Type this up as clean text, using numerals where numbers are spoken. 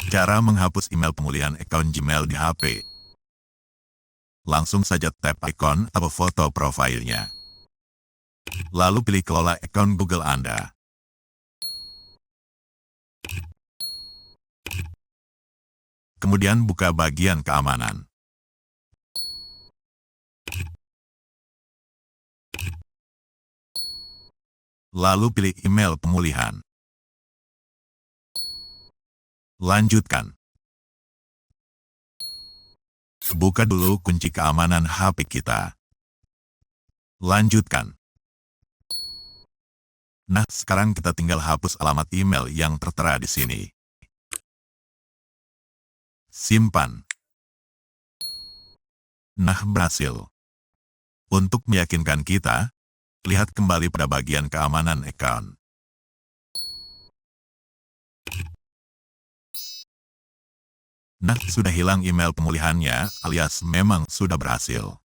Cara menghapus email pemulihan akun Gmail di HP. Langsung saja tap ikon atau foto profilnya. Lalu pilih kelola akun Google Anda. Kemudian buka bagian keamanan. Lalu pilih email pemulihan. Lanjutkan. Buka dulu kunci keamanan HP kita. Lanjutkan. Nah, sekarang kita tinggal hapus alamat email yang tertera di sini. Simpan. Nah, berhasil. Untuk meyakinkan kita, lihat kembali pada bagian keamanan akun. Nah, sudah hilang email pemulihannya, alias memang sudah berhasil.